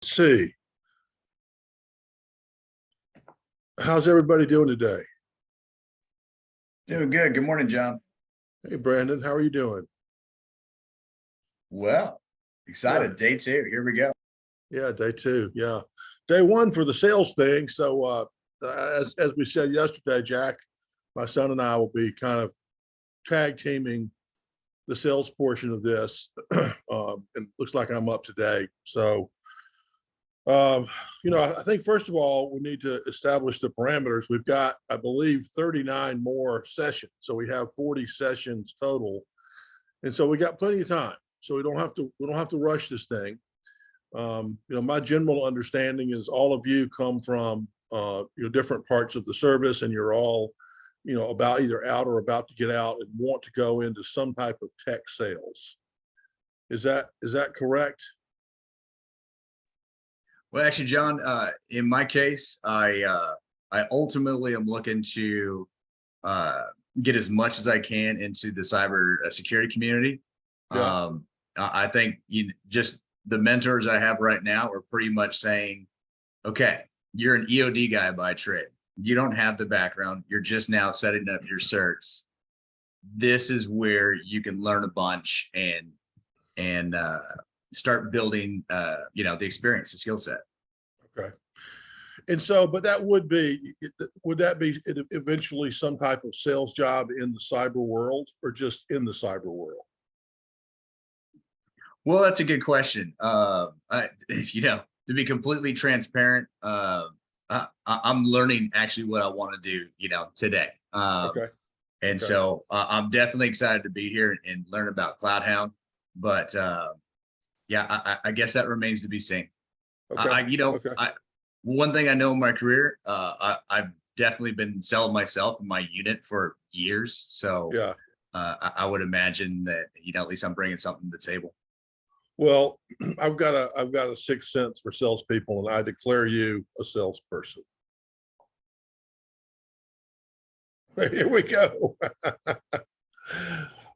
See, how's everybody doing today? Doing good. Good morning, John. Hey, Brandon, how are you doing? Well, excited. Yeah, Day two. Here we go. yeah, day two. Yeah, day one for the sales thing. So, as we said yesterday, Jack, my son and I will be kind of tag teaming the sales portion of this, and it looks like I'm up today. So, Um, I think first of all, we need to establish the parameters. We've got, I believe, 39 more sessions. So we have 40 sessions total. And so we got plenty of time. So we don't have to rush this thing. My general understanding is all of you come from different parts of the service, and you're all, about either out or about to get out and want to go into some type of tech sales. Is that correct? Well, actually, John, in my case, I ultimately am looking to uh, get as much as I can into the cyber security community. Yeah. I think just the mentors I have right now are pretty much saying, okay, you're an EOD guy by trade. You don't have the background. You're just now setting up your certs. This is where you can learn a bunch and start building the experience, the skill set. Okay. And so, but would that be eventually some type of sales job in the cyber world, or just in the cyber world? Well, that's a good question. To be completely transparent, I'm learning actually what I want to do, today. Okay. And Okay. so I'm definitely excited to be here and learn about CloudHound. But I guess that remains to be seen. Okay. Okay. One thing I know in my career, I've definitely been selling myself and my unit for years. So Yeah. I would imagine that, at least I'm bringing something to the table. Well, I've got a sixth sense for salespeople, and I declare you a salesperson. Here we go.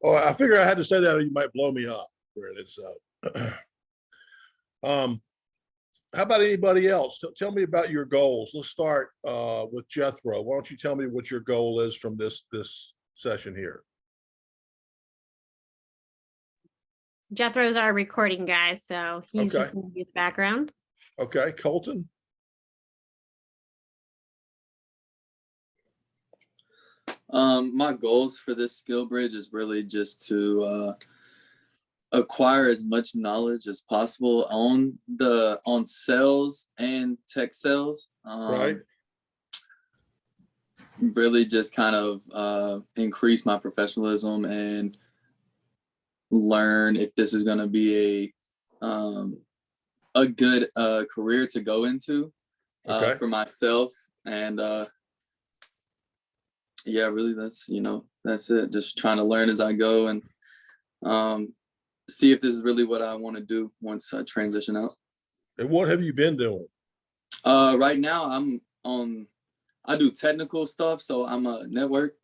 Oh, I figured I had to say that, or you might blow me up. Brandon. So, how about anybody else? Tell me about your goals. Let's start with Jethro. Why don't you tell me what your goal is from this session here? Jethro's our recording guy, so he's Okay. just going to do the background. Okay, Colton. My goals for this skill bridge is really just to acquire as much knowledge as possible on sales and tech sales. Right. Really just kind of increase my professionalism and learn if this is going to be a good career to go into Okay. for myself. And yeah, really that's it. Just trying to learn as I go and see if this is really what I want to do once I transition out. And what have you been doing? Right now I do technical stuff, so I'm a network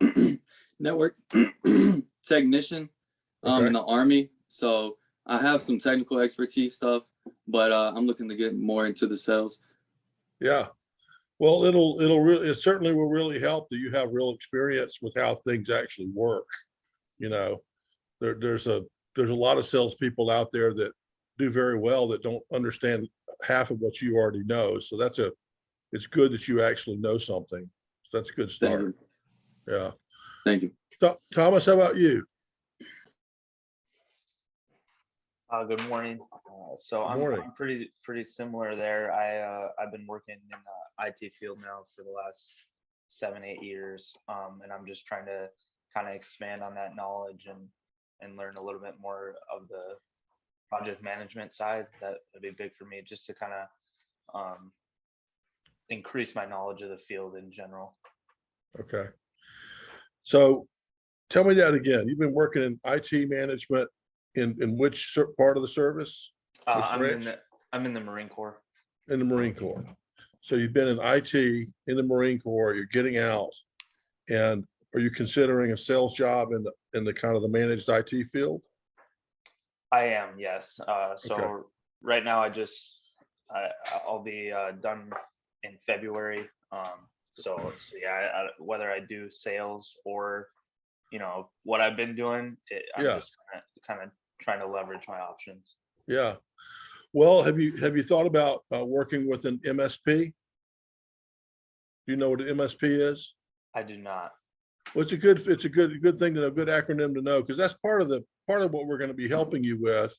technician Okay. in the Army. So I have some technical expertise stuff, but I'm looking to get more into the sales. Yeah. Well, it certainly will really help that you have real experience with how things actually work. You know, there's a lot of salespeople out there that do very well that don't understand half of what you already know. So it's good that you actually know something. So that's a good start. Yeah. Thank you. Thomas, how about you? Good morning. So Morning. I'm pretty similar there. I've been working in the IT field now for the last 7-8 years, and I'm just trying to kind of expand on that knowledge and learn a little bit more of the project management side. That'd be big for me, just to kind of increase my knowledge of the field in general. Okay. So tell me that again. You've been working in IT management in which part of the service? Which branch? I'm in the Marine Corps. In the Marine Corps. So you've been in IT in the Marine Corps, you're getting out, and are you considering a sales job in the kind of the managed IT field? I am, yes. So Okay. right now I just I'll be done in February. So yeah, whether I do sales or, you know, what I've been doing, I'm Yeah. just kind of trying to leverage my options. Yeah. Well, have you thought about working with an MSP? Do you know what an MSP is? I do not. Well, it's a good thing to know, good acronym to know, because that's part of what we're going to be helping you with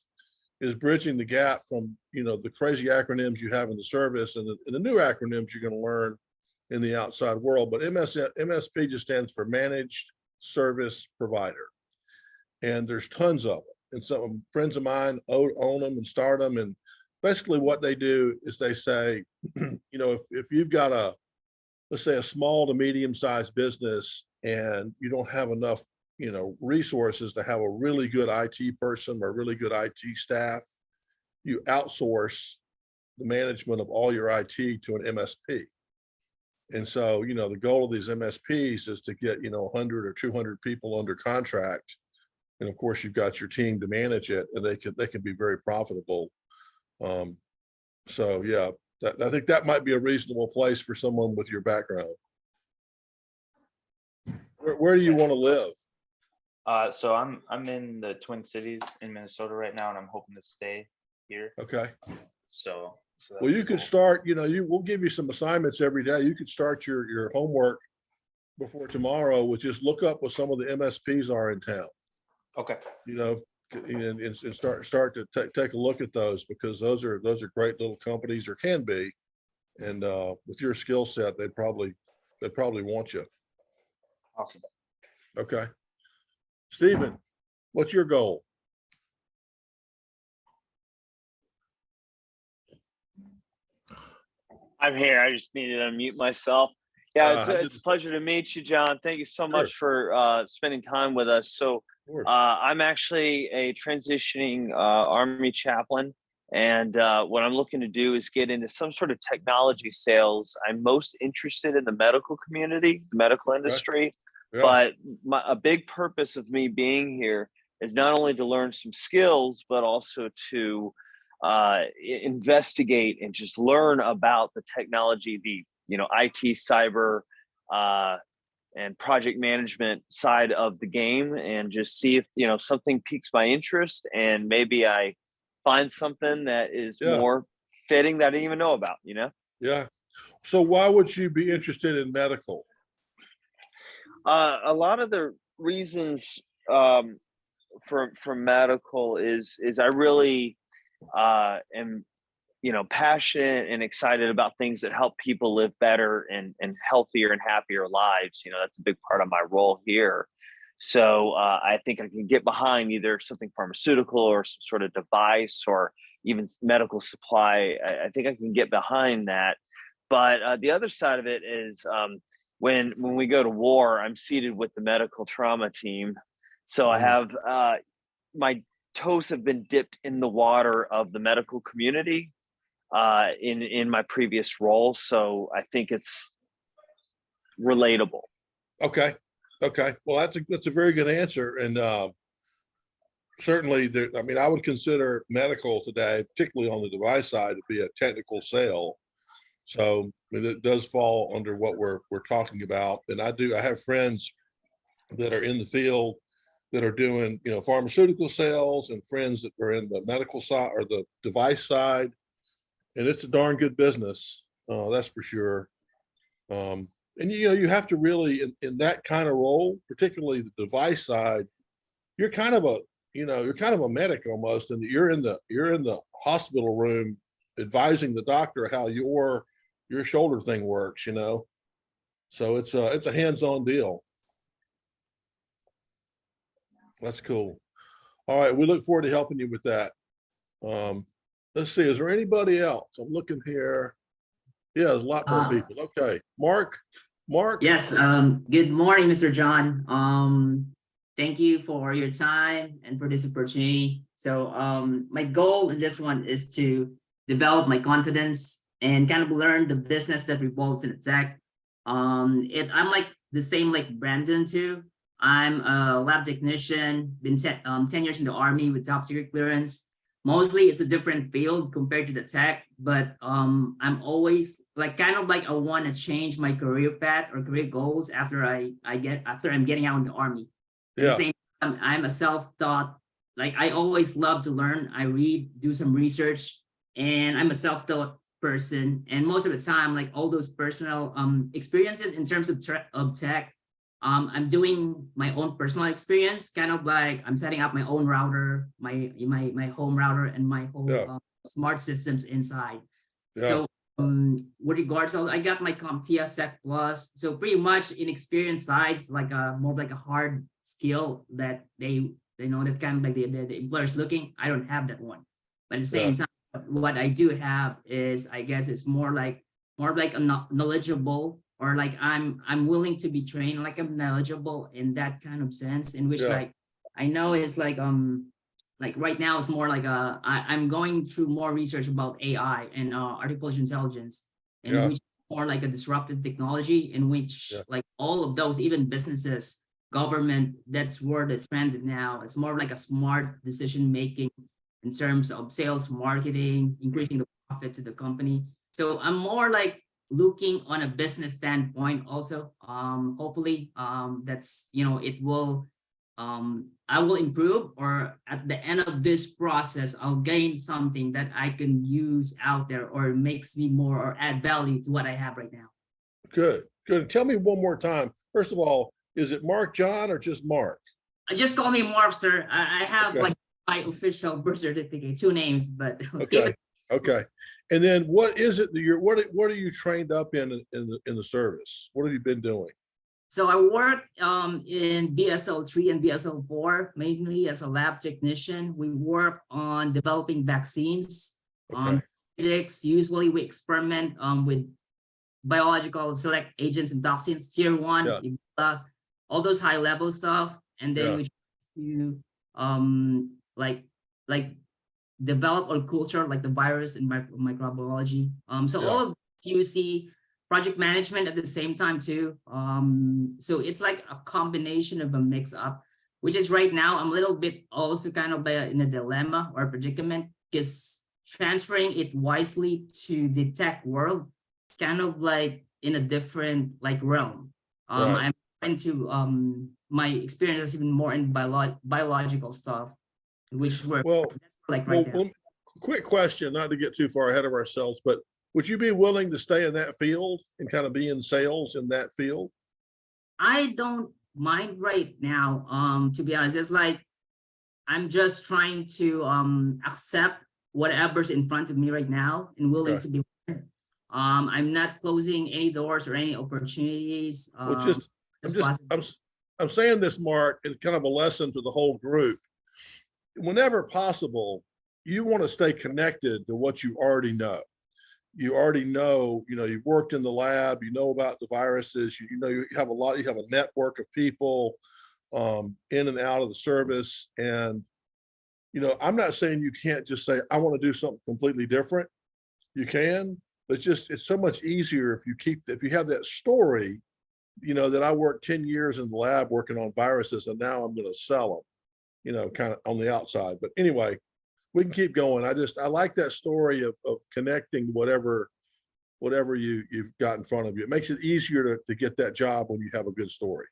is bridging the gap from, you know, the crazy acronyms you have in the service and the new acronyms you're going to learn in the outside world. But MSP just stands for Managed Service Provider. And there's tons of them. And some friends of mine own them and start them. And basically what they do is they say, you know, if you've got let's say a small to medium sized business and you don't have enough, you know, resources to have a really good IT person or really good IT staff, you outsource the management of all your IT to an MSP. And so, you know, the goal of these MSPs is to get, you know, 100 or 200 people under contract. And of course, you've got your team to manage it, and they can be very profitable. So yeah, I think that might be a reasonable place for someone with your background. Where do you want to live? So I'm in the Twin Cities in Minnesota right now, and I'm hoping to stay here. Okay. So Well, you that's could cool. start, you know, we'll give you some assignments every day. You could start your homework before tomorrow, with just look up what some of the MSPs are in town, Okay. you know, and start to take a look at those, because those are great little companies, or can be. And with your skill set, they'd probably want you. Awesome. Okay. Stephen, what's your goal? I'm here. I just needed to unmute myself. Yeah, it's a Of pleasure to meet you, John. Thank you so Sure. much for spending time with us. So course. I'm actually a transitioning Army chaplain. And what I'm looking to do is get into some sort of technology sales. I'm most interested in the medical community, the medical industry. Yeah. But a big purpose of me being here is not only to learn some skills, but also to investigate and just learn about the technology, the IT, cyber, and project management side of the game, and just see if something piques my interest, and maybe I find something that is Yeah. more fitting that I didn't even know about. Yeah. So why would you be interested in medical? A lot of the reasons for medical is I really am passionate and excited about things that help people live better and healthier and happier lives. That's a big part of my role here. So I think I can get behind either something pharmaceutical or some sort of device or even medical supply. I think I can get behind that. But the other side of it is when we go to war, I'm seated with the medical trauma team. So I have my toes have been dipped in the water of the medical community in my previous role. So I think it's relatable. Okay. Well, that's a very good answer. And certainly I mean, I would consider medical today, particularly on the device side, to be a technical sale. So I mean, it does fall under what we're talking about. And I have friends that are in the field that are doing, pharmaceutical sales, and friends that are in the medical side or the device side. And it's a darn good business. That's for sure. And you have to really, in that kind of role, particularly the device side, you're kind of a medic almost, and you're in the hospital room advising the doctor how your shoulder thing works, So it's a hands-on deal. That's cool. All right, we look forward to helping you with that. Let's see, is there anybody else? I'm looking here. Yeah, there's a lot more people. Okay, Mark. Yes, good morning, Mr. John. Thank you for your time and for this opportunity. So my goal in this one is to develop my confidence and kind of learn the business that revolves in tech. I'm like the same like Brandon too. I'm a lab technician, been 10 years in the Army with top secret clearance. mostly it's a different field compared to the tech, but I'm always like kind of like I want to change my career path or career goals after I'm getting out in the army. At the Yeah, same time, I'm a self-taught, like I always love to learn. I read, do some research, and I'm a self-taught person. And most of the time, like all those personal experiences in terms of tech, I'm doing my own personal experience, kind of like I'm setting up my own router, my home router, and my whole yeah, smart systems inside. yeah, So with regards to, I got my CompTIA Sec Plus. So pretty much in experience size, like a more like a hard skill that they know that kind of like the employer's looking. I don't have that one, but at the same yeah, time, what I do have is, I guess it's more like a knowledgeable, or like I'm willing to be trained, like I'm knowledgeable in that kind of sense, in which yeah, like I know it's like right now it's more like I'm going through more research about AI and artificial intelligence, in yeah, which more like a disruptive technology, in which yeah, like all of those, even businesses, government, that's where the trend is now. It's more like a smart decision making in terms of sales, marketing, increasing the profit to the company. So I'm more like looking on a business standpoint also. Hopefully that's, it will I will improve, or at the end of this process I'll gain something that I can use out there, or makes me more or add value to what I have right now. good, good. Tell me one more time. First of all, is it Mark John or just Mark? Just call me Marv, sir. I have Okay, like my official birth certificate, two names, but okay, okay. And then what is it that what are you trained up in the service? What have you been doing? So I work in BSL-3 and BSL-4, mainly as a lab technician. We work on developing vaccines, Okay, usually we experiment with biological select agents and toxins, tier 1, yeah, Ebola, all those high level stuff. And then yeah, we try to like develop or culture like the virus and microbiology. So yeah, all of you see project management at the same time too. So it's like a combination of a mix up, which is right now I'm a little bit also kind of in a dilemma or predicament, because transferring it wisely to the tech world, kind of like in a different like realm. right. I'm into my experience is even more in biological stuff, which we're Well, like right now. quick question, not to get too far ahead of ourselves, but would you be willing to stay in that field and kind of be in sales in that field? I don't mind right now. To be honest, it's like I'm just trying to accept whatever's in front of me right now and willing Okay. to be. I'm not closing any doors or any opportunities. Well, just, I'm Just just, positive. I'm saying this, Mark, is kind of a lesson to the whole group. Whenever possible, you want to stay connected to what you already know. You already know, you've worked in the lab, you know about the viruses, you know, you have a network of people in and out of the service. And, I'm not saying you can't just say, I want to do something completely different. You can, but it's so much easier if you have that story, that I worked 10 years in the lab working on viruses and now I'm going to sell them, kind of on the outside. But anyway, we can keep going. I like that story of connecting whatever you've got in front of you. It makes it easier to get that job when you have a good story.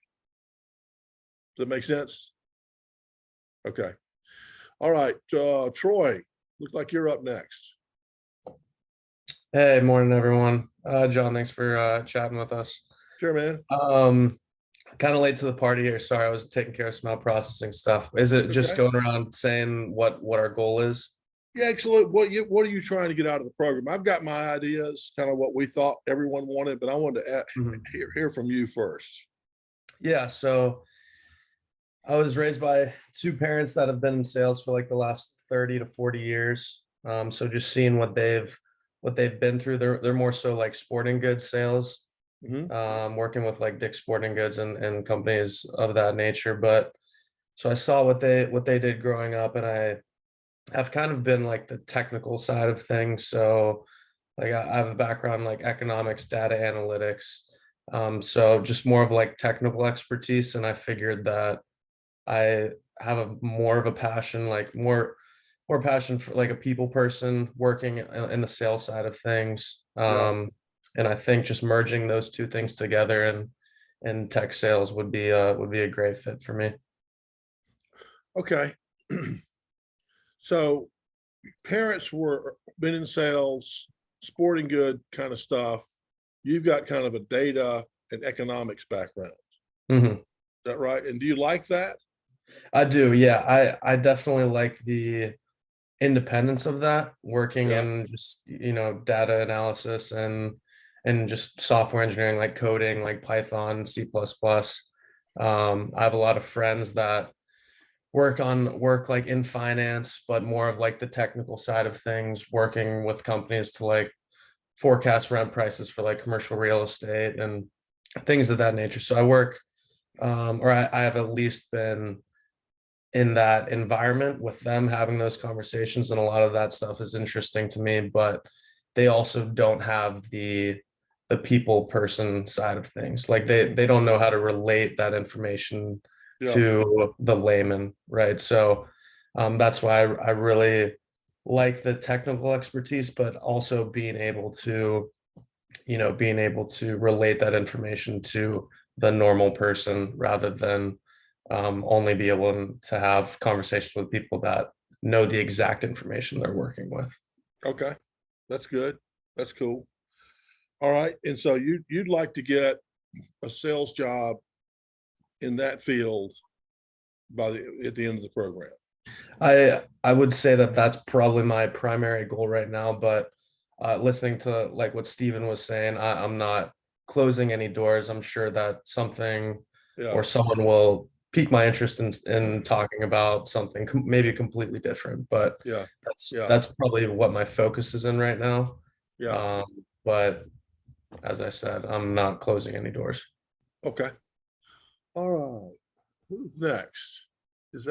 Does that make sense? Okay. All right. Troy, looks like you're up next. Hey, morning, everyone. John, thanks for chatting with us. Sure, man. Kind of late to the party here. Sorry, I was taking care of some processing stuff. Is it just Okay. going around saying what our goal is? Yeah, actually, what are you trying to get out of the program? I've got my ideas, kind of what we thought everyone wanted, but I wanted to hear from you first. Yeah, so I was raised by two parents that have been in sales for like the last 30 to 40 years. So just seeing what they've been through. They're more so like sporting goods sales. Working with like Dick's Sporting Goods and companies of that nature. But so I saw what they did growing up, and I've kind of been like the technical side of things. So like I have a background in like economics, data analytics. So just more of like technical expertise. And I figured that I have more of a passion, like more more passion for like a people person working in the sales side of things. And I think just merging those two things together and tech sales would be a great fit for me. Okay. So parents were been in sales, sporting good kind of stuff. You've got kind of a data and economics background. Mhm. Is that right? And do you like that? I do, yeah. I definitely like the independence of that, working Yeah. in just data analysis and just software engineering, like coding, like Python, C++. I have a lot of friends that work like in finance, but more of like the technical side of things, working with companies to like forecast rent prices for like commercial real estate and things of that nature. So I work, or I have at least been in that environment with them, having those conversations, and a lot of that stuff is interesting to me, but they also don't have the people person side of things. Like they don't know how to relate that information Yeah. to the layman, right? So that's why I really like the technical expertise, but also being able to relate that information to the normal person, rather than only be able to have conversations with people that know the exact information they're working with. Okay. That's good. That's cool. All right. And so you'd like to get a sales job in that field at the end of the program. I would say that that's probably my primary goal right now, but listening to like what Steven was saying, I'm not closing any doors. I'm sure that something Yeah. or someone will pique my interest in talking about something maybe completely different, but Yeah. Yeah. that's probably what my focus is in right now. Yeah. But as I said, I'm not closing any doors. Okay. All right. Who's next? Is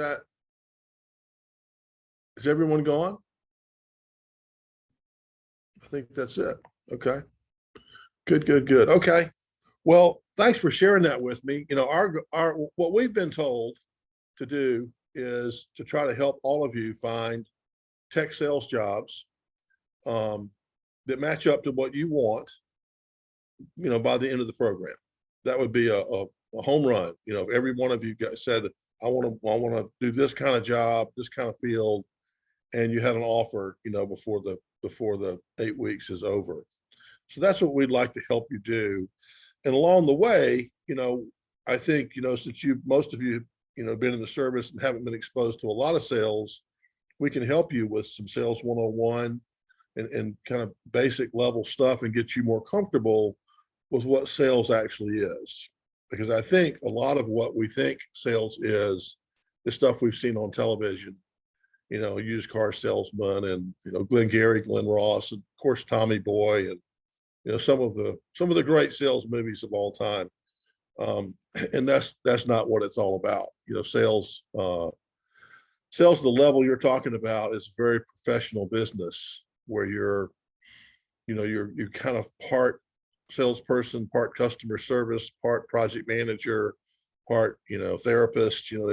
everyone gone? I think that's it. Okay. Good, good, good. Okay. Well, thanks for sharing that with me. Our what we've been told to do is to try to help all of you find tech sales jobs that match up to what you want, by the end of the program. That would be a home run. If every one of you guys said, I want to do this kind of job, this kind of field, and you had an offer, before the 8 weeks is over. So that's what we'd like to help you do. And along the way, I think, since most of you, been in the service and haven't been exposed to a lot of sales, we can help you with some sales 101 and kind of basic level stuff and get you more comfortable with what sales actually is. Because I think a lot of what we think sales is stuff we've seen on television, used car salesman and, Glenn Gary, Glenn Ross, and of course, Tommy Boy, and, some of the great sales movies of all time. And that's not what it's all about. Sales, the level you're talking about is a very professional business where you're kind of part salesperson, part customer service, part project manager, part, therapist. You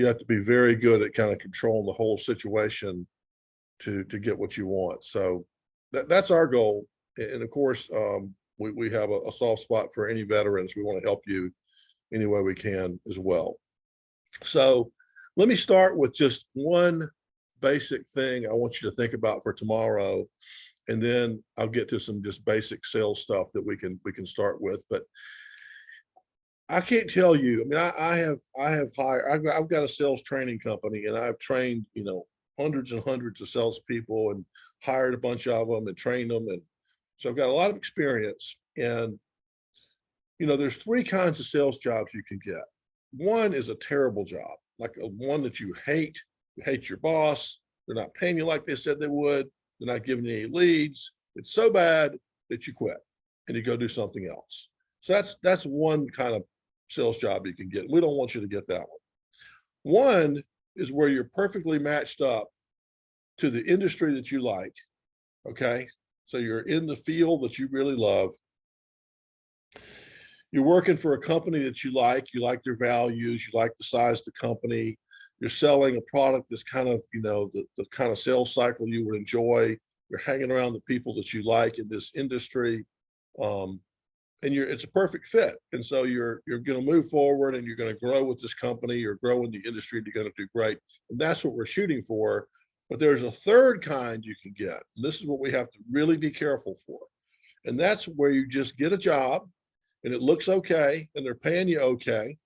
have to be very good at kind of controlling the whole situation to get what you want. So that's our goal. And of course, we have a soft spot for any veterans. We want to help you any way we can as well. So let me start with just one basic thing I want you to think about for tomorrow, and then I'll get to some just basic sales stuff that we can start with. But I can't tell you. I mean, I have hired. I've got a sales training company, and I've trained hundreds and hundreds of salespeople and hired a bunch of them and trained them, and so I've got a lot of experience. And there's three kinds of sales jobs you can get. One is a terrible job, like one that you hate. You hate your boss. They're not paying you like they said they would. They're not giving you any leads. It's so bad that you quit and you go do something else. So that's one kind of sales job you can get. We don't want you to get that one. One is where you're perfectly matched up to the industry that you like. Okay. So you're in the field that you really love. You're working for a company that you like their values, you like the size of the company, You're selling a product that's kind of, the kind of sales cycle you would enjoy. You're hanging around the people that you like in this industry. And it's a perfect fit. And so you're going to move forward and you're going to grow with this company or grow in the industry and you're going to do great. And that's what we're shooting for. But there's a third kind you can get. And this is what we have to really be careful for. And that's where you just get a job and it looks okay and they're paying you okay,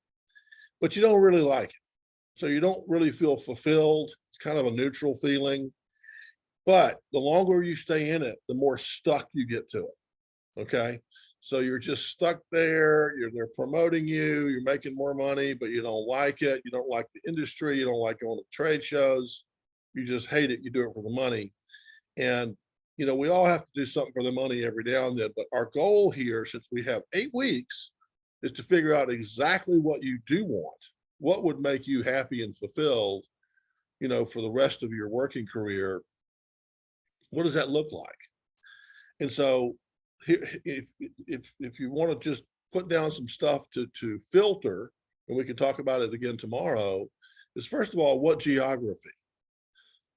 but you don't really like it. So you don't really feel fulfilled. It's kind of a neutral feeling. But the longer you stay in it, the more stuck you get to it. Okay. So you're just stuck there. They're promoting you. You're making more money, but you don't like it. You don't like the industry. You don't like going to trade shows. You just hate it. You do it for the money. And, we all have to do something for the money every now and then. But our goal here, since we have 8 weeks, is to figure out exactly what you do want. What would make you happy and fulfilled, for the rest of your working career? What does that look like? And so if you want to just put down some stuff to filter, and we can talk about it again tomorrow, is first of all, what geography?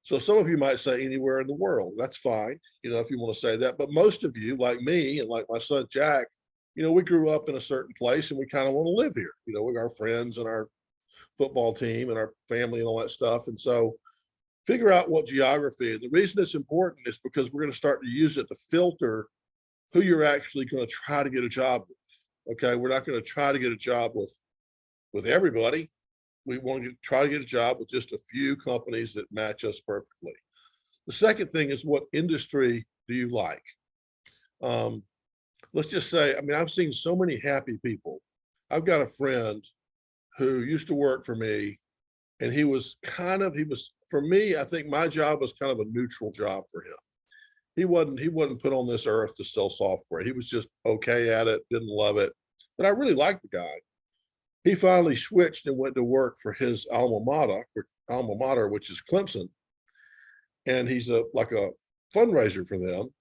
So some of you might say anywhere in the world. That's fine, if you want to say that. But most of you, like me and like my son Jack, we grew up in a certain place and we kind of want to live here, with our friends and our football team and our family and all that stuff. And so figure out what geography. And the reason it's important is because we're going to start to use it to filter who you're actually going to try to get a job with. Okay. We're not going to try to get a job with everybody. We want to try to get a job with just a few companies that match us perfectly. The second thing is, what industry do you like? Let's just say, I've seen so many happy people. I've got a friend who used to work for me, and for me, I think my job was kind of a neutral job for him. He wasn't put on this earth to sell software. He was just okay at it, didn't love it, but I really liked the guy. He finally switched and went to work for his alma mater, which is Clemson. And he's like a fundraiser for them.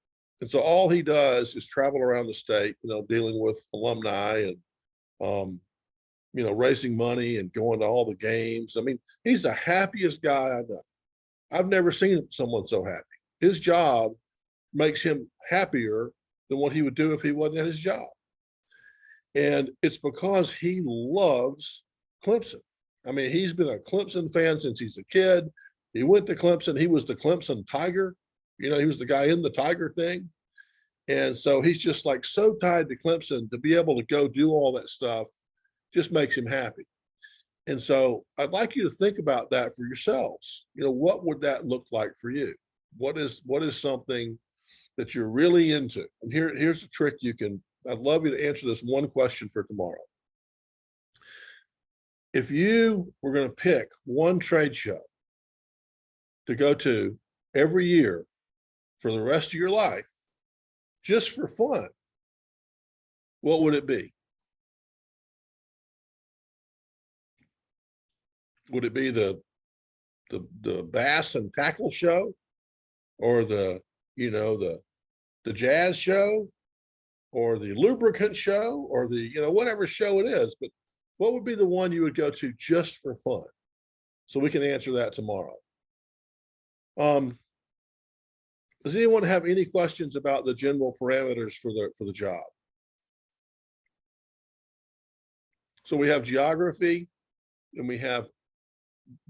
And so all he does is travel around the state, dealing with alumni and, raising money and going to all the games. He's the happiest guy I know. I've never seen someone so happy. His job makes him happier than what he would do if he wasn't at his job. And it's because he loves Clemson. He's been a Clemson fan since he's a kid. He went to Clemson. He was the Clemson Tiger. He was the guy in the Tiger thing. And so he's just like so tied to Clemson. To be able to go do all that stuff just makes him happy. And so I'd like you to think about that for yourselves. What would that look like for you? What is something that you're really into? And here's the trick. I'd love you to answer this one question for tomorrow. If you were going to pick one trade show to go to every year for the rest of your life, just for fun, what would it be? Would it be the bass and tackle show, or the jazz show, or the lubricant show, or the whatever show it is? But what would be the one you would go to just for fun? So we can answer that tomorrow. Does anyone have any questions about the general parameters for the job? So we have geography and we have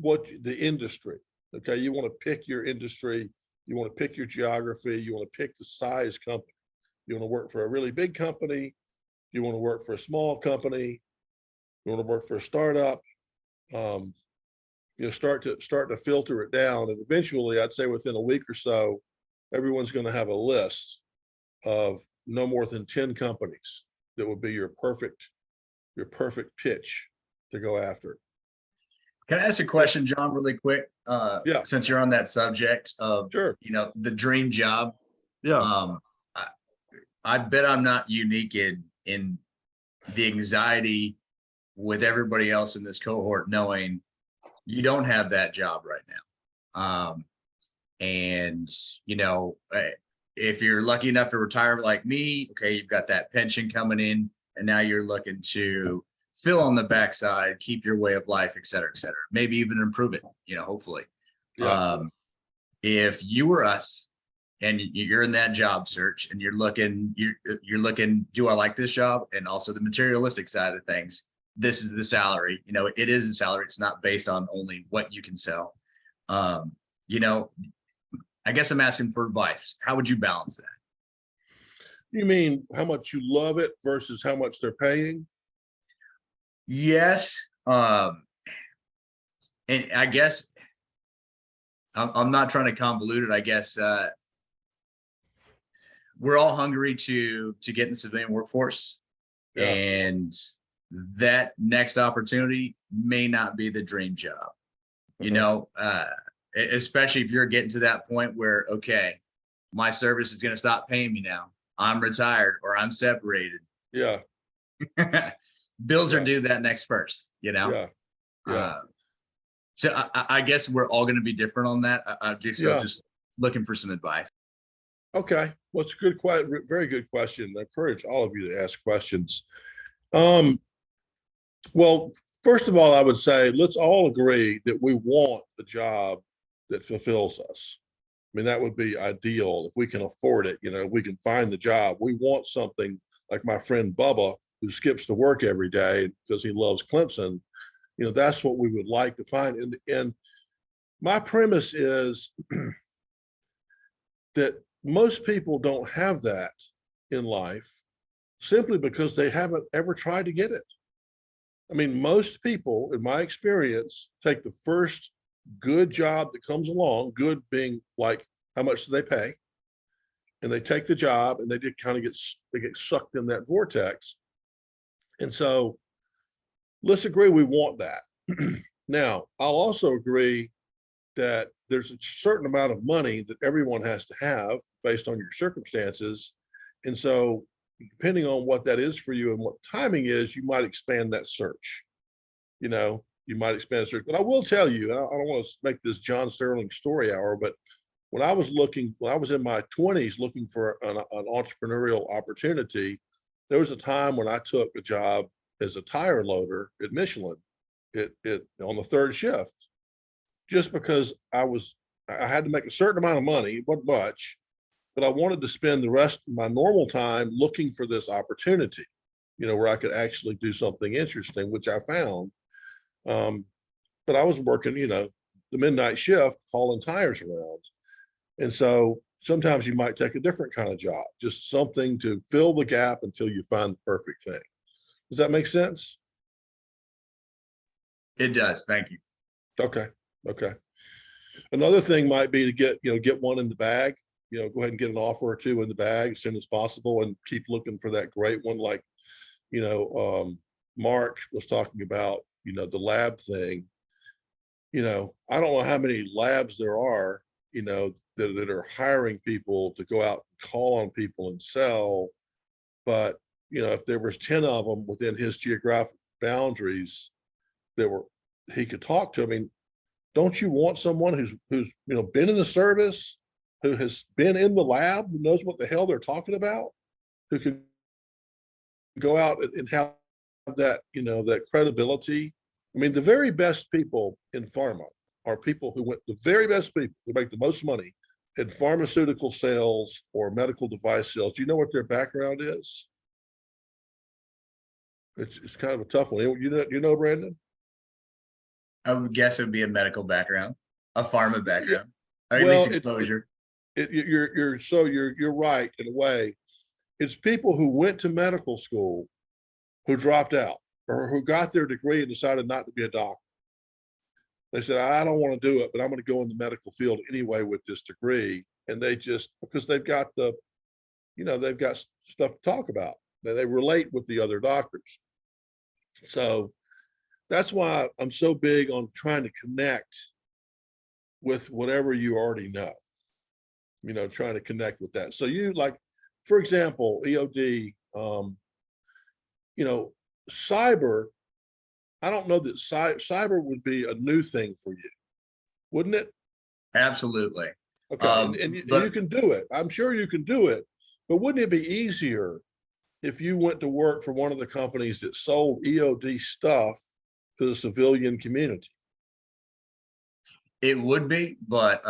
the industry. Okay, you want to pick your industry, you want to pick your geography, you want to pick the size company. You want to work for a really big company, you want to work for a small company, you want to work for a startup. Start to filter it down, and eventually, I'd say within a week or so, everyone's going to have a list of no more than 10 companies that would be your perfect pitch to go after. Can I ask a question, John, really quick? Yeah. Since you're on that subject of, Sure. the dream job. Yeah. I bet I'm not unique in the anxiety with everybody else in this cohort, knowing you don't have that job right now. And, if you're lucky enough to retire like me, okay, you've got that pension coming in, and now you're looking to fill on the backside, keep your way of life, et cetera, maybe even improve it, hopefully. Yeah. If you were us and you're in that job search and you're looking, do I like this job? And also the materialistic side of things, this is the salary, it is a salary. It's not based on only what you can sell. I guess I'm asking for advice. How would you balance that? You mean how much you love it versus how much they're paying? Yes. And I guess I'm not trying to convolute it. I guess we're all hungry to get in the civilian workforce, Yeah. and that next opportunity may not be the dream job. Especially if you're getting to that point where, okay, my service is going to stop paying me now. I'm retired or I'm separated. Yeah. Bills are Yeah. due that next first, Yeah. Yeah. So I guess we're all going to be different on that. Yeah. Just looking for some advice. Okay. Well, it's a good question. Very good question. I encourage all of you to ask questions. Well, first of all, I would say let's all agree that we want the job that fulfills us. I mean, that would be ideal if we can afford it. We can find the job. We want something like my friend Bubba, who skips to work every day because he loves Clemson. That's what we would like to find. And my premise is that most people don't have that in life simply because they haven't ever tried to get it. I mean, most people, in my experience, take the first good job that comes along, good being like, how much do they pay? And they take the job and they get sucked in that vortex. And so let's agree we want that. Now, I'll also agree that there's a certain amount of money that everyone has to have based on your circumstances. And so depending on what that is for you and what timing is, you might expand that search. You might expand the search. But I will tell you, I don't want to make this John Sterling story hour, but when I was in my 20s looking for an entrepreneurial opportunity, there was a time when I took a job as a tire loader at Michelin on the third shift, just because I had to make a certain amount of money, it wasn't much, but I wanted to spend the rest of my normal time looking for this opportunity, where I could actually do something interesting, which I found. But I was working, the midnight shift hauling tires around. And so sometimes you might take a different kind of job, just something to fill the gap until you find the perfect thing. Does that make sense? It does. Thank you. Okay. Okay. Another thing might be to get one in the bag, go ahead and get an offer or two in the bag as soon as possible and keep looking for that great one. Like, Mark was talking about, the lab thing. I don't know how many labs there are, that are hiring people to go out and call on people and sell. But, if there was 10 of them within his geographic boundaries he could talk to, I mean, don't you want someone who's been in the service, who has been in the lab, who knows what the hell they're talking about, who can go out and have that, that credibility? I mean, the very best people in pharma are people the very best people who make the most money in pharmaceutical sales or medical device sales. Do you know what their background is? It's kind of a tough one. Brandon? I would guess it would be a medical background, a pharma background, or at Well, least exposure. You're right in a way. It's people who went to medical school who dropped out or who got their degree and decided not to be a doctor. They said, I don't want to do it, but I'm going to go in the medical field anyway with this degree. And they just, because they've got they've got stuff to talk about. They relate with the other doctors. So that's why I'm so big on trying to connect with whatever you already know, trying to connect with that. So for example, EOD, cyber, I don't know that cyber would be a new thing for you, wouldn't it? Absolutely. Okay, and you can do it. I'm sure you can do it, but wouldn't it be easier if you went to work for one of the companies that sold EOD stuff to the civilian community? It would be, but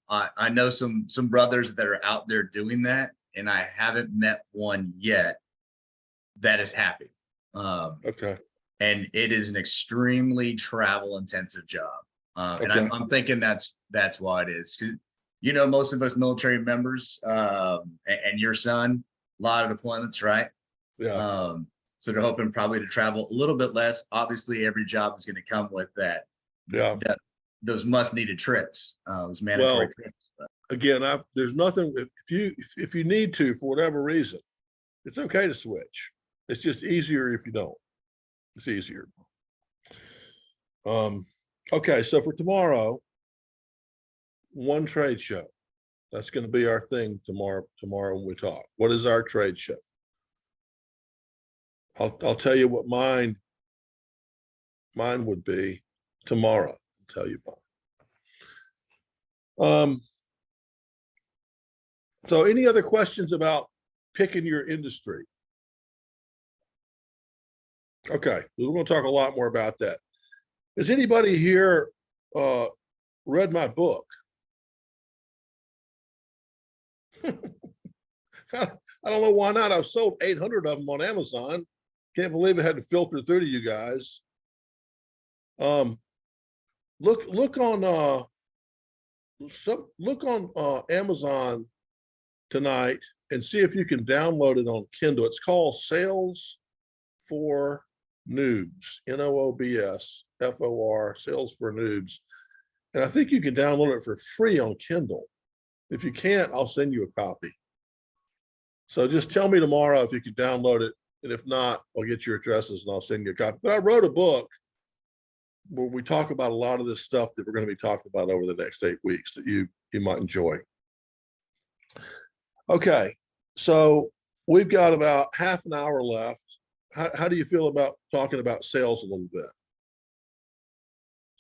I know some brothers that are out there doing that, and I haven't met one yet that is happy. Okay. And it is an extremely travel intensive job. And Okay. I'm thinking that's why it is. You know, most of us military members, and your son, a lot of deployments, right? Yeah. So they're hoping probably to travel a little bit less. Obviously, every job is going to come with that. Yeah. Those must needed trips, those mandatory Well, trips. Again, there's nothing, if you need to, for whatever reason, it's okay to switch. It's just easier if you don't. It's easier. Okay, so for tomorrow, one trade show. That's going to be our thing tomorrow when we talk. What is our trade show? I'll tell you what mine would be tomorrow. I'll tell you mine. So any other questions about picking your industry? Okay, we're going to talk a lot more about that. Has anybody here read my book? I don't know why not. I've sold 800 of them on Amazon. Can't believe it had to filter through to you guys. Look on Amazon tonight and see if you can download it on Kindle. It's called Sales for Noobs, Noobs, FOR, Sales for Noobs. And I think you can download it for free on Kindle. If you can't, I'll send you a copy. So just tell me tomorrow if you can download it. And if not, I'll get your addresses and I'll send you a copy. But I wrote a book where we talk about a lot of this stuff that we're going to be talking about over the next 8 weeks that you might enjoy. Okay, so we've got about half an hour left. How do you feel about talking about sales a little bit? Is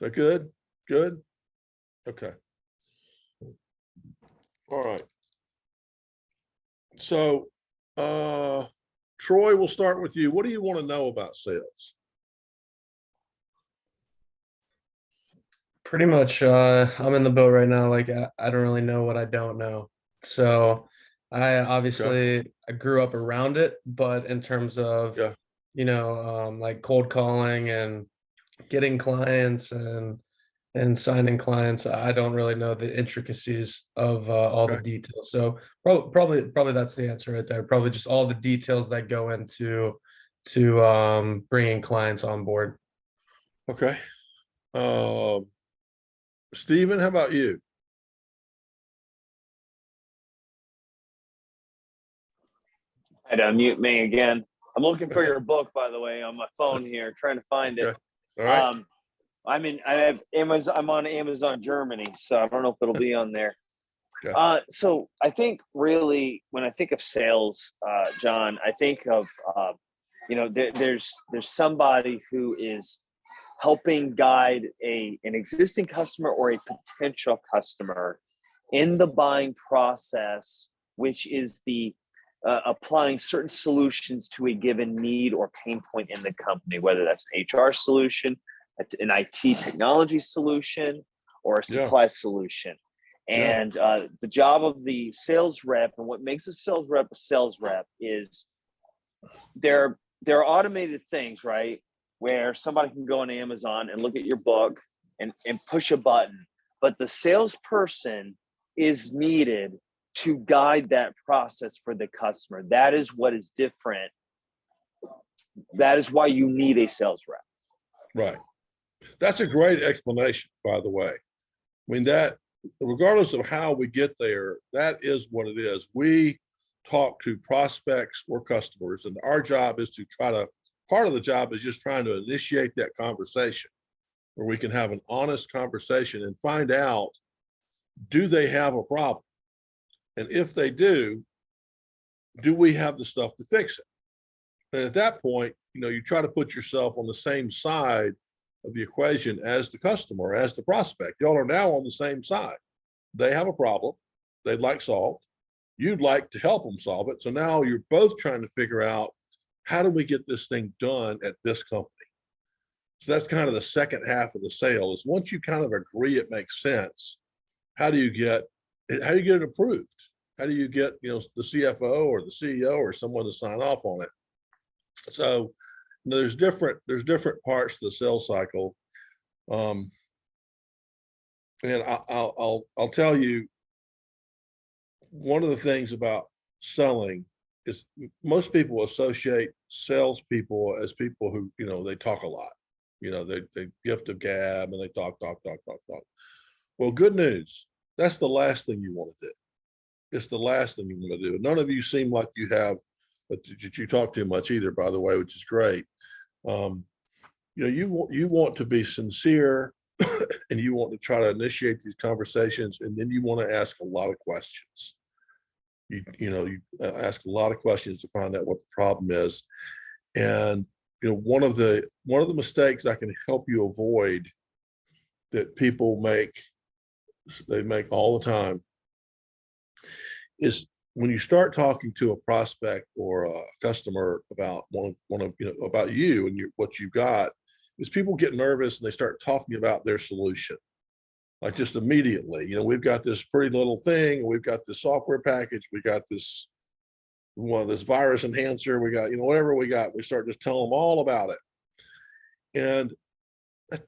that good? Good? Okay. All right. So, Troy, we'll start with you. What do you want to know about sales? Pretty much, I'm in the boat right now. Like I don't really know what I don't know. So I obviously I grew up around it, but in terms of Yeah. like cold calling and getting clients and signing clients, I don't really know the intricacies of all the details. So probably that's the answer right there. Probably just all the details that go into bringing clients on board. Okay. Stephen, how about you? I had to unmute me again. I'm looking for your book, by the way, on my phone here, trying to find it. Okay. All right. I have Amazon. I'm on Amazon Germany, so I don't know if it'll be on there. Okay. So I think really when I think of sales, John, I think of there's somebody who is helping guide an existing customer or a potential customer in the buying process, which is the applying certain solutions to a given need or pain point in the company, whether that's an HR solution, an IT technology solution, or a supply solution. And the job of the sales rep, and what makes a sales rep is there are automated things, right? Where somebody can go on Amazon and look at your book and push a button. But the salesperson is needed to guide that process for the customer. That is what is different. That is why you need a sales rep. Right. That's a great explanation, by the way. I mean, that regardless of how we get there, that is what it is. We talk to prospects or customers, and our job is to part of the job is just trying to initiate that conversation where we can have an honest conversation and find out, do they have a problem? And if they do we have the stuff to fix it? And at that point, you try to put yourself on the same side of the equation as the customer, as the prospect. Y'all are now on the same side. They have a problem they'd like solved. you'd like to help them solve it. So now you're both trying to figure out, how do we get this thing done at this company? So that's kind of the second half of the sale, is once you kind of agree it makes sense, how do you get it approved? How do you get, the CFO or the CEO or someone to sign off on it? So, there's different parts to the sales cycle. And I'll tell you, one of the things about selling is most people associate salespeople as people who, they talk a lot. They gift of gab and they talk. Well, good news. That's the last thing you want to do. It's the last thing you want to do. None of you seem like you have, that you talk too much either, by the way, which is great. You want to be sincere and you want to try to initiate these conversations, and then you want to ask a lot of questions. You ask a lot of questions to find out what the problem is. And one of the mistakes I can help you avoid that people make all the time is when you start talking to a prospect or a customer about about you and what you've got, is people get nervous and they start talking about their solution. Like just immediately, we've got this pretty little thing, we've got this software package, we got this virus enhancer, we got, whatever we got, we start just telling them all about it. And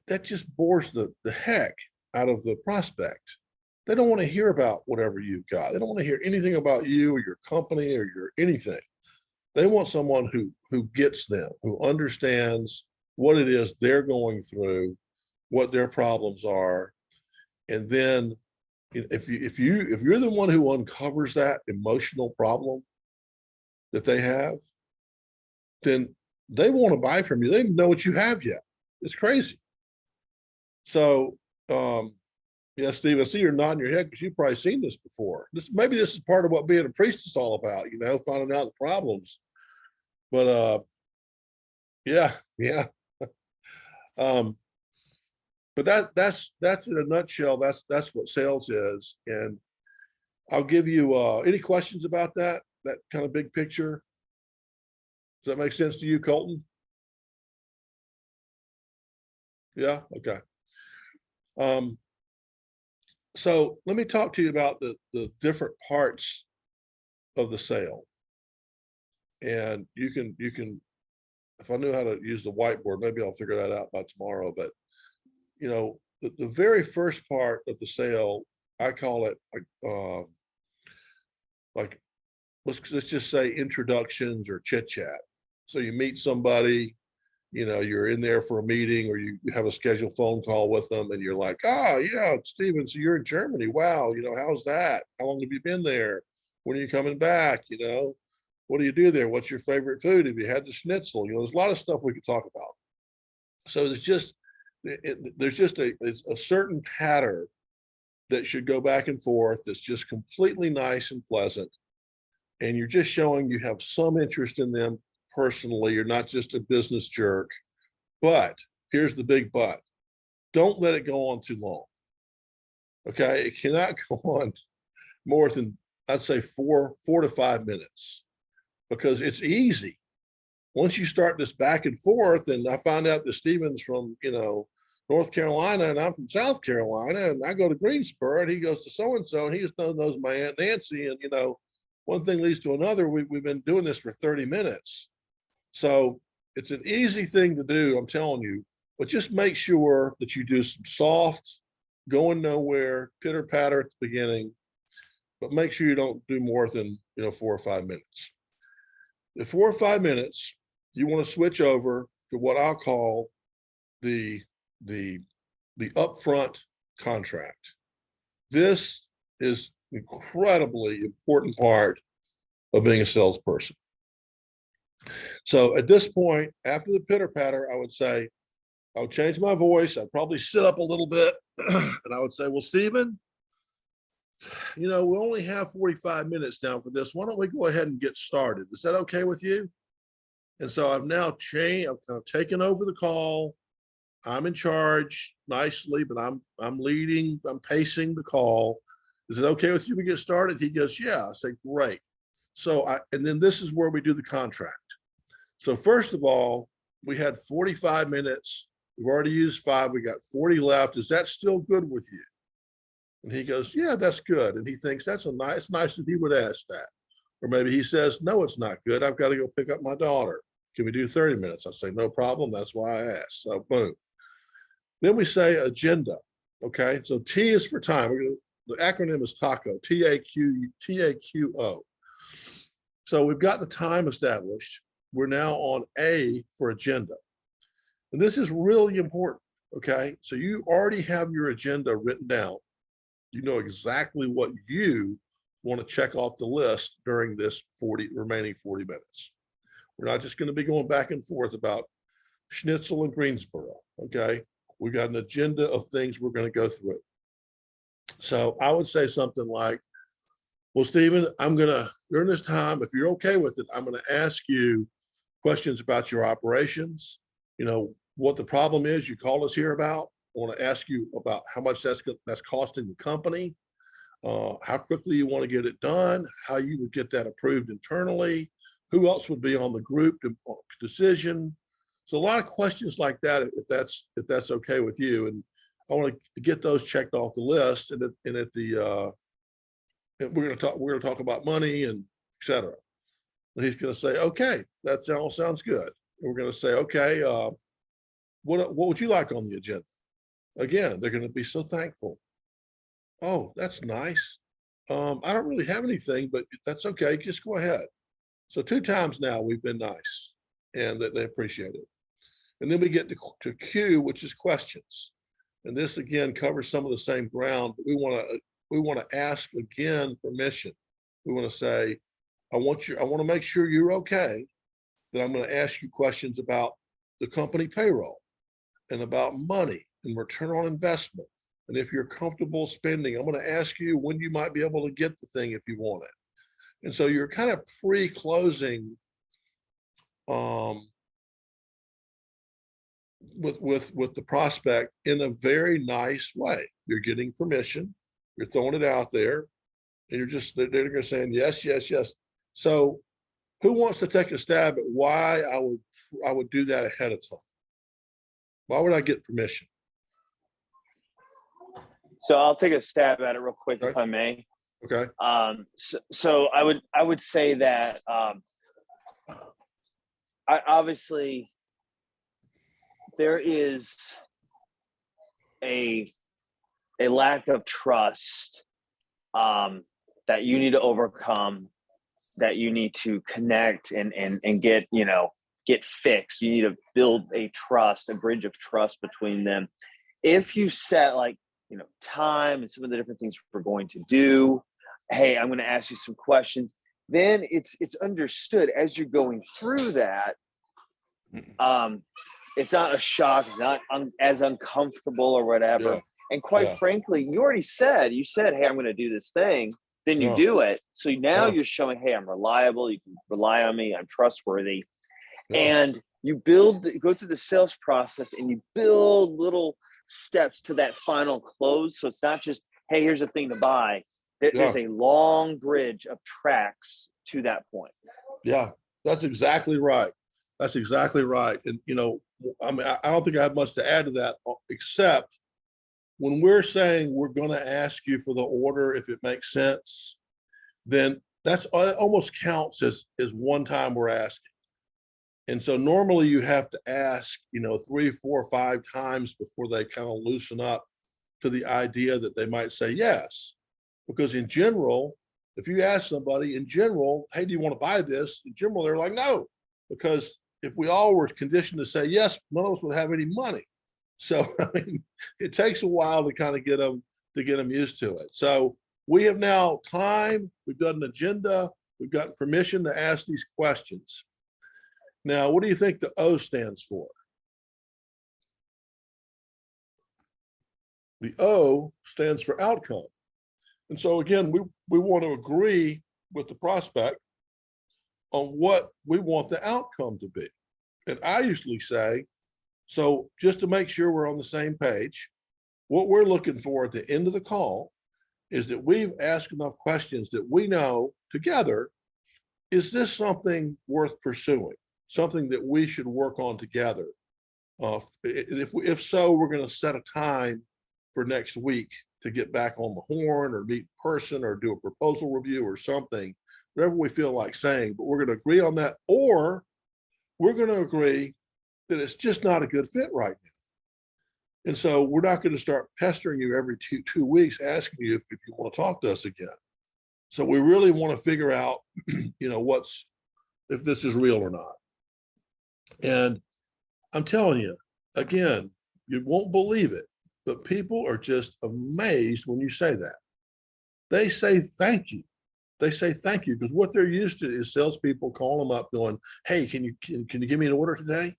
that just bores the heck out of the prospect. They don't want to hear about whatever you've got. They don't want to hear anything about you or your company or your anything. They want someone who gets them, who understands what it is they're going through, what their problems are. And then if you're the one who uncovers that emotional problem that they have, then they want to buy from you. They don't know what you have yet. It's crazy. So, yeah, Steve, I see you're nodding your head because you've probably seen this before. Maybe this is part of what being a priest is all about, finding out the problems. But yeah. But that's in a nutshell. That's what sales is. And I'll give you any questions about that kind of big picture. Does that make sense to you, Colton? Yeah. Okay. So let me talk to you about the different parts of the sale. And you can, if I knew how to use the whiteboard, maybe I'll figure that out by tomorrow. But the very first part of the sale, I call it like let's just say introductions or chit chat. So you meet somebody, you're in there for a meeting, or you have a scheduled phone call with them, and you're like, oh yeah, Steven, so you're in Germany. Wow, how's that? How long have you been there? When are you coming back? What do you do there? What's your favorite food? Have you had the schnitzel? There's a lot of stuff we could talk about. So there's just a certain pattern that should go back and forth that's just completely nice and pleasant. And you're just showing you have some interest in them personally. You're not just a business jerk. But here's the big but. Don't let it go on too long. Okay, it cannot go on more than, I'd say, 4 to 5 minutes, because it's easy. Once you start this back and forth, and I find out that Steven's from, North Carolina and I'm from South Carolina, and I go to Greensboro and he goes to so-and-so and he just knows my Aunt Nancy, and, one thing leads to another. We've been doing this for 30 minutes. So it's an easy thing to do, I'm telling you, but just make sure that you do some soft, going nowhere, pitter patter at the beginning, but make sure you don't do more than, 4 or 5 minutes. In 4 or 5 minutes, you want to switch over to what I'll call the upfront contract. This is incredibly important part of being a salesperson. So at this point, after the pitter patter, I would say, I would change my voice. I'd probably sit up a little bit and I would say, well, Steven, we only have 45 minutes now for this. Why don't we go ahead and get started? Is that okay with you? And so I've now changed, I've kind of taken over the call. I'm in charge nicely, but I'm leading, I'm pacing the call. Is it okay with you to get started? He goes, yeah. I say, great. So and then this is where we do the contract. So first of all, we had 45 minutes. We've already used 5. We got 40 left. Is that still good with you? And he goes, yeah, that's good. And he thinks it's nice if he would ask that. Or maybe he says, no, it's not good. I've got to go pick up my daughter. Can we do 30 minutes? I say, no problem. That's why I asked. So boom. Then we say agenda. Okay. So T is for time. The acronym is TACO, T-A-Q-O. So we've got the time established. We're now on A for agenda. And this is really important. Okay. So you already have your agenda written down. You know exactly what you want to check off the list during this remaining 40 minutes. We're not just going to be going back and forth about Schnitzel and Greensboro. Okay. We got an agenda of things we're going to go through. So I would say something like, well, Stephen, I'm going to, during this time, if you're okay with it, I'm going to ask you questions about your operations, you know, what the problem is you called us here about. I want to ask you about how much that's costing the company, how quickly you want to get it done, how you would get that approved internally, who else would be on the group decision. So a lot of questions like that, if that's okay with you. And I want to get those checked off the list. And at the we're going to talk about money and et cetera. And he's going to say, okay, that all sounds good. And we're going to say, okay, what would you like on the agenda? Again, they're going to be so thankful. Oh, that's nice. I don't really have anything, but that's okay. Just go ahead. So 2 times now we've been nice and that they appreciate it. And then we get to Q, which is questions. And this again covers some of the same ground, but we want to ask again permission. We want to say, I want to make sure you're okay, that I'm going to ask you questions about the company payroll and about money and return on investment. And if you're comfortable spending, I'm going to ask you when you might be able to get the thing if you want it. And so you're kind of pre-closing with the prospect in a very nice way. You're getting permission, you're throwing it out there, and they're going to saying yes, yes, yes. So who wants to take a stab at why I would do that ahead of time? Why would I get permission? So I'll take a stab at it real quick, Okay. if I may. Okay. So I would say that I obviously there is a lack of trust that you need to overcome, that you need to connect and get fixed. You need to build a bridge of trust between them. If you set time and some of the different things we're going to do, hey, I'm going to ask you some questions, then it's understood as you're going through that. It's not a shock, it's not as uncomfortable or whatever. Yeah. And quite frankly, you said, hey, I'm going to do this thing. Then you do it. So now you're showing, hey, I'm reliable. You can rely on me. I'm trustworthy. Yeah. And you go through the sales process and you build little steps to that final close. So it's not just, hey, here's a thing to buy. There's a long bridge of tracks to that point. Yeah, that's exactly right. That's exactly right. And, I mean, I don't think I have much to add to that, except when we're saying we're going to ask you for the order, if it makes sense, then that almost counts as one time we're asking. And so normally you have to ask, 3, 4, 5 times before they kind of loosen up to the idea that they might say yes. Because in general, if you ask somebody in general, hey, do you want to buy this? In general, they're like, no, because if we all were conditioned to say yes, none of us would have any money. So I mean, it takes a while to kind of get them used to it. So we have now time, we've got an agenda, we've got permission to ask these questions. Now, what do you think the O stands for? The O stands for outcome. And so again, we want to agree with the prospect on what we want the outcome to be. And I usually say, so just to make sure we're on the same page, what we're looking for at the end of the call is that we've asked enough questions that we know together, is this something worth pursuing? Something that we should work on together? If so, we're going to set a time for next week to get back on the horn or meet in person or do a proposal review or something, whatever we feel like saying, but we're going to agree on that, or we're going to agree that it's just not a good fit right now. And so we're not going to start pestering you every two weeks, asking you if you want to talk to us again. So we really want to figure out, if this is real or not. And I'm telling you, again, you won't believe it, but people are just amazed when you say that. They say thank you. They say thank you because what they're used to is salespeople calling them up going, hey, can you give me an order today?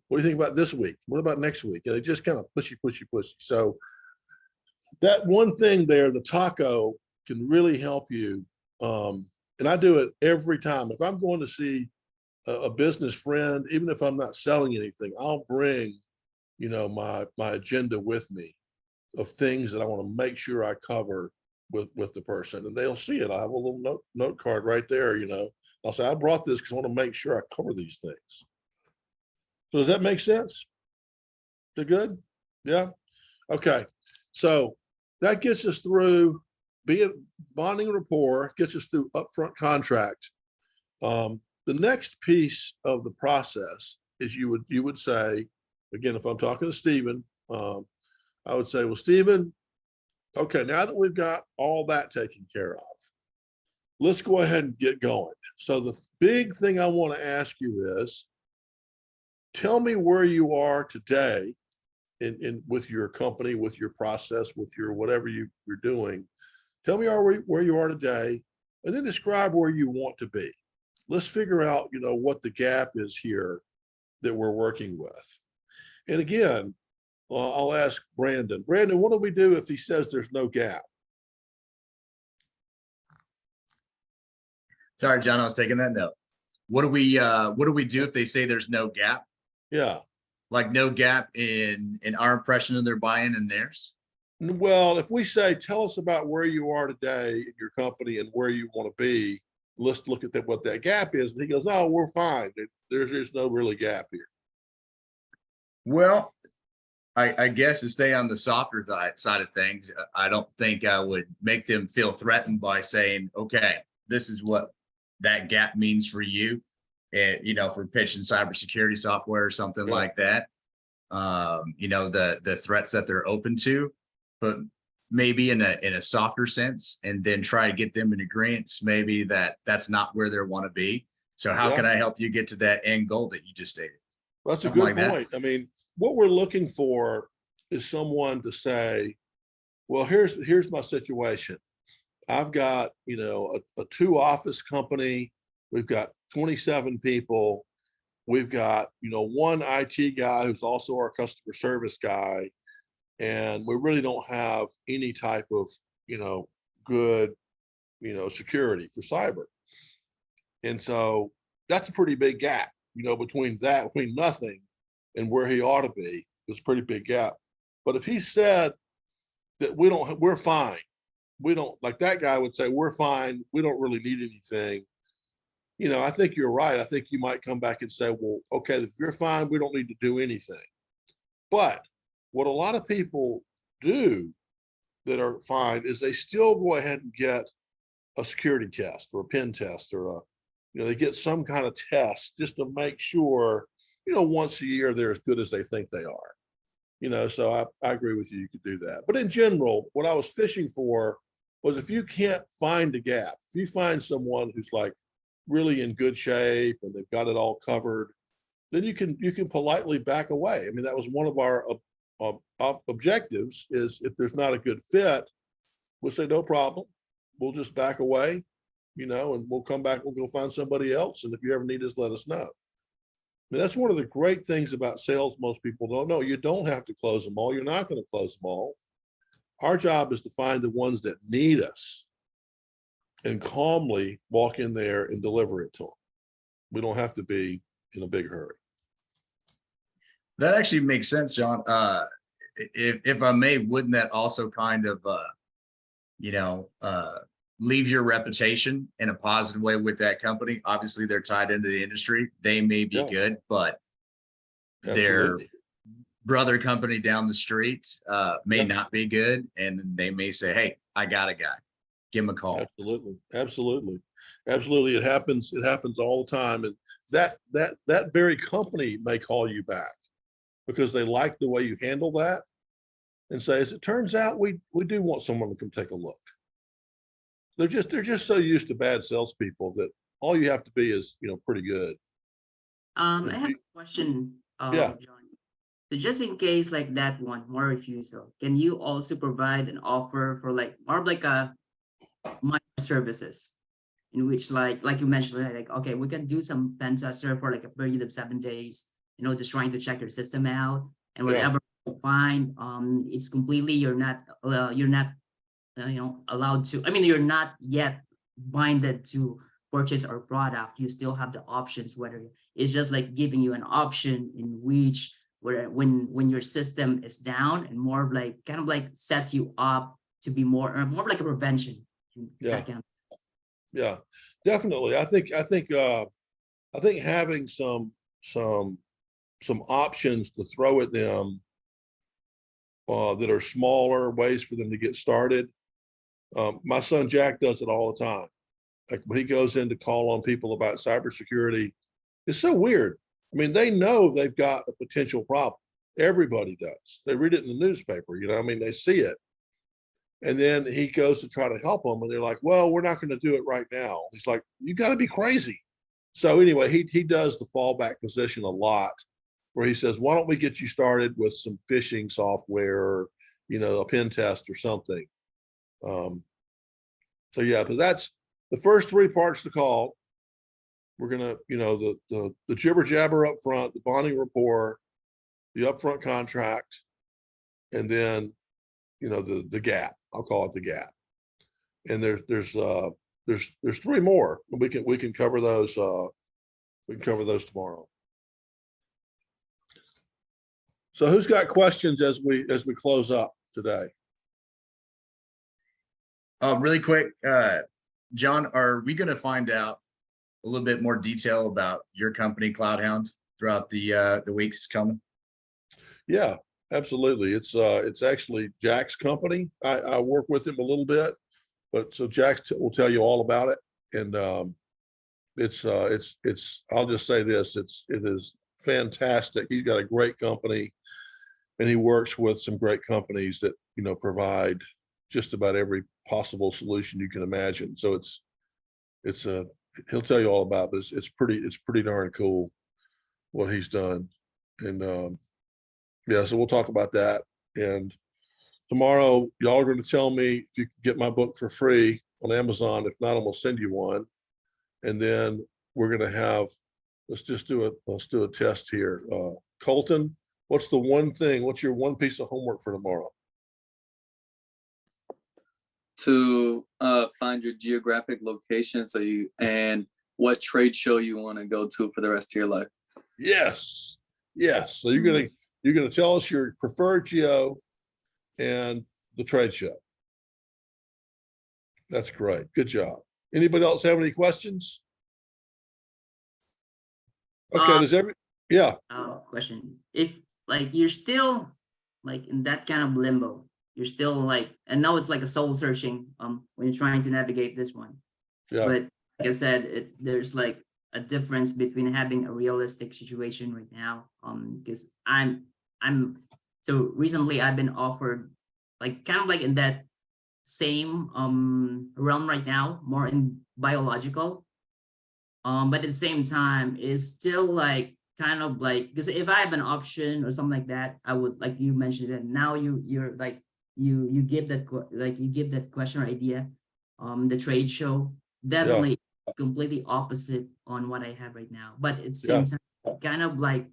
What do you think about this week? What about next week? And they just kind of pushy. So that one thing there, the taco, can really help you. And I do it every time. If I'm going to see a business friend, even if I'm not selling anything, I'll bring, my agenda with me of things that I want to make sure I cover with the person, and they'll see it. I have a little note card right there. I'll say, I brought this because I want to make sure I cover these things. So does that make sense? They're good? Yeah. Okay. So that gets us through bonding rapport, gets us through upfront contract. The next piece of the process is you would say, again, if I'm talking to Stephen, I would say, well, Stephen, okay, now that we've got all that taken care of, let's go ahead and get going. So the big thing I want to ask you is, tell me where you are today in with your company, with your process, with your whatever you're doing. Tell me where you are today, and then describe where you want to be. Let's figure out, what the gap is here that we're working with. And again, I'll ask Brandon. Brandon, what do we do if he says there's no gap? Sorry, John, I was taking that note. What do we do if they say there's no gap? Yeah. Like no gap in our impression of their buy-in and theirs? Well, if we say, tell us about where you are today in your company and where you want to be, let's look at what that gap is. And he goes, oh, we're fine. There's no really gap here. Well, I guess to stay on the softer side of things, I don't think I would make them feel threatened by saying, okay, this is what that gap means for you. And, for pitching cybersecurity software or something like that. The threats that they're open to, but maybe in a softer sense, and then try to get them in agreement, maybe that's not where they want to be. So how can I help you get to that end goal that you just stated? Well, that's a Something good like point. I mean, what we're looking for is someone to say, well, here's my situation. I've got, a 2-office company. We've got 27 people. We've got, one IT guy who's also our customer service guy. And we really don't have any type of, good, security for cyber. And so that's a pretty big gap, between nothing and where he ought to be. There's a pretty big gap. But if he said that we're fine, we don't, like that guy would say, we're fine, we don't really need anything. I think you're right. I think you might come back and say, well, okay, if you're fine, we don't need to do anything. But what a lot of people do that are fine is they still go ahead and get a security test or a pen test or they get some kind of test just to make sure, once a year they're as good as they think they are. So I agree with you. You could do that. But in general, what I was fishing for was, if you can't find a gap, if you find someone who's like really in good shape and they've got it all covered, then you can politely back away. I mean, that was one of our objectives, is if there's not a good fit, we'll say, no problem. We'll just back away, and we'll come back, we'll go find somebody else. And if you ever need us, let us know. I mean, that's one of the great things about sales most people don't know. You don't have to close them all. You're not going to close them all. Our job is to find the ones that need us and calmly walk in there and deliver it to them. We don't have to be in a big hurry. That actually makes sense, John. If I may, wouldn't that also kind of leave your reputation in a positive way with that company. Obviously, they're tied into the industry. They may be Yeah. good, but their Absolutely. brother company down the street may Yeah. not be good. And they may say, hey, I got a guy. Give him a call. Absolutely. Absolutely. Absolutely. It happens all the time. And that very company may call you back because they like the way you handle that and say, as it turns out, we do want someone to come take a look. They're just so used to bad salespeople that all you have to be is, pretty good. I have a question, Yeah. John. So just in case like that one, more refusal, can you also provide an offer for like more of like a microservices in which like you mentioned, like, okay, we can do some pen tester for like a period of 7 days, just trying to check your system out and Yeah. whatever you find, it's completely, you're not allowed to, I mean, you're not yet binded to purchase our product. You still have the options, whether it's just like giving you an option in which where when your system is down and more of like kind of like sets you up to be more like a prevention. Yeah. That kind of- Yeah, definitely. I think having some options to throw at them that are smaller ways for them to get started. My son Jack does it all the time. Like when he goes in to call on people about cybersecurity, it's so weird. I mean, they know they've got a potential problem. Everybody does. They read it in the newspaper, I mean, they see it. And then he goes to try to help them, and they're like, well, we're not going to do it right now. He's like, you got to be crazy. So anyway, he does the fallback position a lot, where he says, why don't we get you started with some phishing software, or, a pen test or something. So yeah, but that's the first 3 parts to call. We're gonna, the jibber jabber up front, the bonding rapport, the upfront contract, and then, the gap. I'll call it the gap. And there's 3 more. We can cover those. We can cover those tomorrow. So who's got questions as we close up today? Really quick, John, are we going to find out a little bit more detail about your company, CloudHound, throughout the weeks coming? Yeah, absolutely. It's actually Jack's company. I work with him a little bit, but so Jack will tell you all about it. And I'll just say this, it is fantastic. He's got a great company, and he works with some great companies that, provide just about every possible solution you can imagine. So he'll tell you all about this. It's pretty darn cool what he's done. And yeah, so we'll talk about that. And tomorrow, y'all are going to tell me if you can get my book for free on Amazon. If not, I'm going to send you one. And then we're going to let's do a test here. Colton, what's your one piece of homework for tomorrow? To find your geographic location and what trade show you want to go to for the rest of your life. Yes. So you're gonna tell us your preferred geo and the trade show. That's great. Good job. Anybody else have any questions? Okay. Yeah. Question. If like you're still like in that kind of limbo, you're still like, and now it's like a soul searching when you're trying to navigate this one. Yeah. But like I said, there's like a difference between having a realistic situation right now. Because I'm so recently I've been offered like kind of like in that same realm right now, more in biological. But at the same time, it's still like kind of like, because if I have an option or something like that, I would, like you mentioned that now you're like you give that question or idea, the trade show definitely completely opposite on what I have right now. But at the same time, kind of like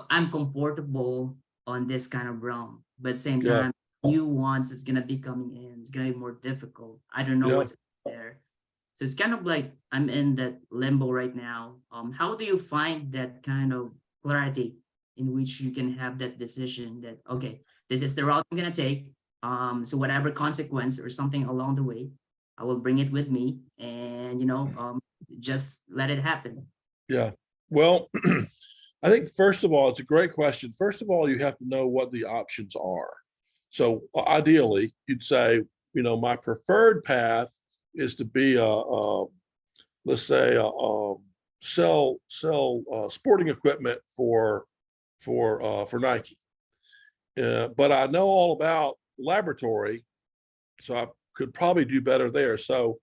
I'm comfortable on this kind of realm, but at the same time, new ones it's gonna be coming in. It's gonna be more difficult. I don't know what's there. So it's kind of like I'm in that limbo right now. How do you find that kind of clarity in which you can have that decision that, okay, this is the route I'm gonna take. So whatever consequence or something along the way, I will bring it with me and, just let it happen. Yeah. Well, I think first of all, it's a great question. First of all, you have to know what the options are. So ideally, you'd say, my preferred path is to be let's say sell sporting equipment for Nike. But I know all about laboratory, so I could probably do better there. So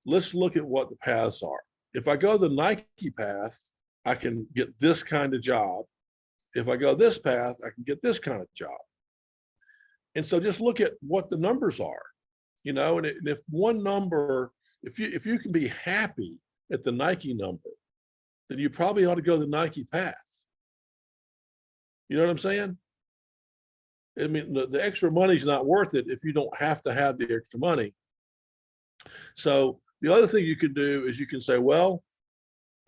let's look at what the paths are. If I go the Nike path, I can get this kind of job. If I go this path, I can get this kind of job. And so just look at what the numbers are, and if one number, if you can be happy at the Nike number, then you probably ought to go the Nike path. You know what I'm saying? I mean, the extra money's not worth it if you don't have to have the extra money. So the other thing you can do is you can say, well,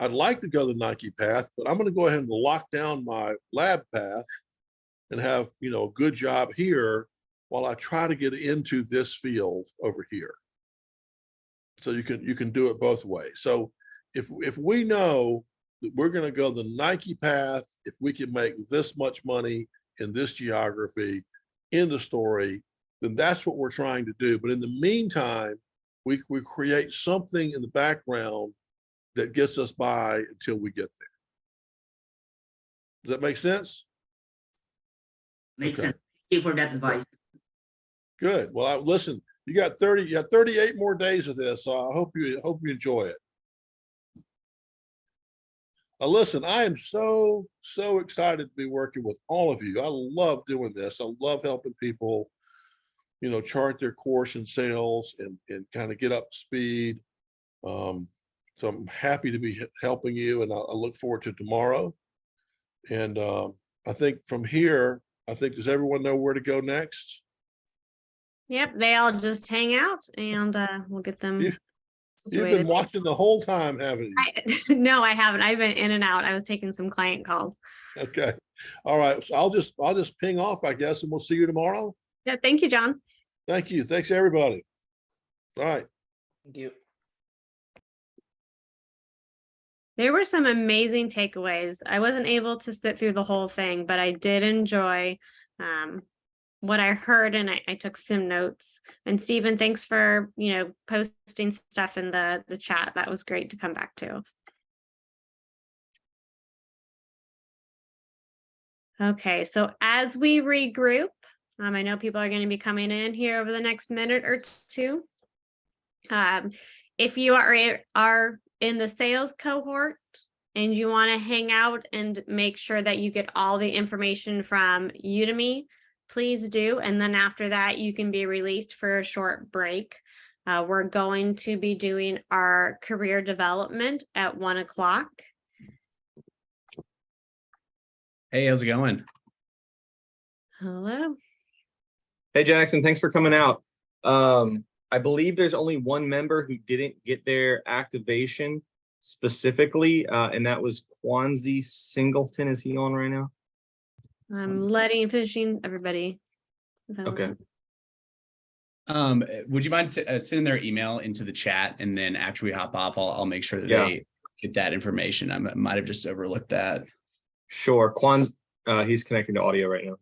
I'd like to go the Nike path, but I'm going to go ahead and lock down my lab path and have, a good job here while I try to get into this field over here. So you can do it both ways. So if we know that we're going to go the Nike path, if we can make this much money in this geography, in the story, then that's what we're trying to do. But in the meantime, we create something in the background that gets us by until we get there. Does that make sense? Makes Okay. sense. Thank you for that advice. Good. Well, listen, you got 38 more days of this, so I hope you enjoy it. Listen, I am so excited to be working with all of you. I love doing this. I love helping people, chart their course in sales and kind of get up to speed. So I'm happy to be helping you, and I look forward to tomorrow. And I think from here, does everyone know where to go next? Yep, they all just hang out and we'll get them You've situated. been watching the whole time, haven't you? No, I haven't. I've been in and out. I was taking some client calls. Okay. All right. So I'll just ping off, I guess, and we'll see you tomorrow. Yeah, thank you, John. Thank you. Thanks, everybody. All right. Thank you. There were some amazing takeaways. I wasn't able to sit through the whole thing, but I did enjoy what I heard, and I took some notes. And Stephen, thanks for posting stuff in the chat. That was great to come back to. Okay, so as we regroup, I know people are going to be coming in here over the next minute or two. If you are in the sales cohort and you want to hang out and make sure that you get all the information from Udemy, please do. And then after that, you can be released for a short break. We're going to be doing our career development at 1 o'clock. Hey, how's it going? Hello. Hey, Jackson, thanks for coming out. I believe there's only one member who didn't get their activation specifically, and that was Kwanzi Singleton. Is he on right now? I'm finishing everybody. Okay. Would you mind sending their email into the chat, and then after we hop off, I'll make sure that they get that information. I might have just overlooked that. Sure. He's connecting to audio right now.